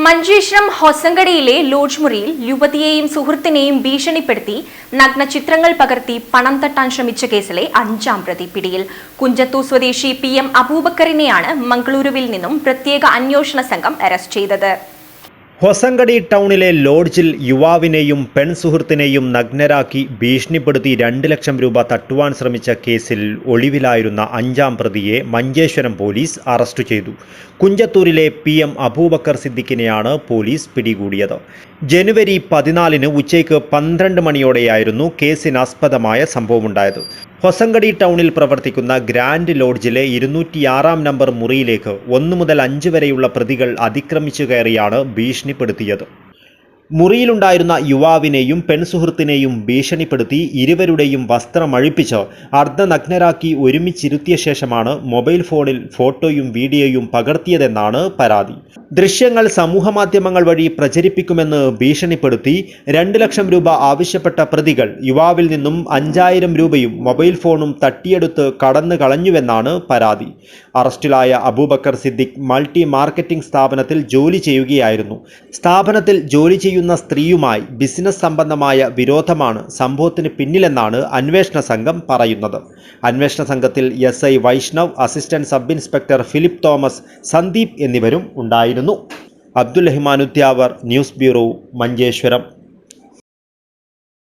Manjeshwaram ഹൊസങ്കടിയിലെ lodge മുറിയിൽ യുവതിയെയും സുഹൃത്തിനെയും ഭീഷണിപ്പെടുത്തി നഗ്ന ചിത്രങ്ങൾ പകർത്തി പണം തട്ടാൻ ശ്രമിച്ച കേസിലെ 5ാം പ്രതി പിടിയിൽ. കുഞ്ചത്തൂർ സ്വദേശി PM അബൂബക്കറിനെയാണ് മംഗളൂരുവിൽ നിന്നും പ്രത്യേക അന്വേഷണ സംഘം അറസ്റ്റ് ചെയ്തത്. ഹൊസങ്കടി ടൗണിലെ ലോഡ്ജിൽ യുവാവിനെയും പെൺസുഹൃത്തിനെയും നഗ്നരാക്കി ഭീഷണിപ്പെടുത്തി 2 ലക്ഷം രൂപ തട്ടുവാൻ ശ്രമിച്ച കേസിൽ ഒളിവിലായിരുന്ന 5ാം പ്രതിയെ മഞ്ചേശ്വരം പോലീസ് അറസ്റ്റ് ചെയ്തു. കുഞ്ചത്തൂരിലെ PM അബൂബക്കർ സിദ്ദിഖിനെയാണ് പോലീസ് പിടികൂടിയത്. ജനുവരി 14 ഉച്ചയ്ക്ക് 12 മണിയോടെയായിരുന്നു കേസിനാസ്പദമായ സംഭവമുണ്ടായത്. ഹൊസങ്കടി ടൗണിൽ പ്രവർത്തിക്കുന്ന ഗ്രാൻഡ് ലോഡ്ജിലെ 206 നമ്പർ മുറിയിലേക്ക് 1 മുതൽ 5 വരെയുള്ള പ്രതികൾ അതിക്രമിച്ചു കയറിയാണ് ഭീഷണിപ്പെടുത്തിയത്. മുറിയിലുണ്ടായിരുന്ന യുവാവിനെയും പെൺസുഹൃത്തിനെയും ഭീഷണിപ്പെടുത്തി ഇരുവരുടെയും വസ്ത്രമഴിപ്പിച്ച് അർദ്ധനഗ്നരാക്കി ഒരുമിച്ചിരുത്തിയ ശേഷമാണ് മൊബൈൽ ഫോണിൽ ഫോട്ടോയും വീഡിയോയും പകർത്തിയതെന്നാണ് പരാതി. ദൃശ്യങ്ങൾ സമൂഹമാധ്യമങ്ങൾ വഴി പ്രചരിപ്പിക്കുമെന്ന് ഭീഷണിപ്പെടുത്തി 2 ലക്ഷം രൂപ ആവശ്യപ്പെട്ട പ്രതികൾ യുവാവിൽ നിന്നും 5000 രൂപയും മൊബൈൽ ഫോണും തട്ടിയെടുത്ത് കടന്നു കളഞ്ഞുവെന്നാണ് പരാതി. അറസ്റ്റിലായ അബൂബക്കർ സിദ്ദിഖ് മൾട്ടി മാർക്കറ്റിംഗ് സ്ഥാപനത്തിൽ ജോലി ചെയ്യുകയായിരുന്നു. സ്ഥാപനത്തിൽ ജോലി ചെയ്യുന്ന സ്ത്രീയുമായി ബിസിനസ് സംബന്ധമായ വിരോധമാണ് സംഭവത്തിന് പിന്നിലെന്നാണ് അന്വേഷണ സംഘം പറയുന്നത്. അന്വേഷണ സംഘത്തിൽ SI Vaishnav, assistant sub inspector Philip Thomas, Sandeep എന്നിവരും ഉണ്ടായിരുന്നു. Abdul Rahman Udyavar, news bureau, Manjeshwaram.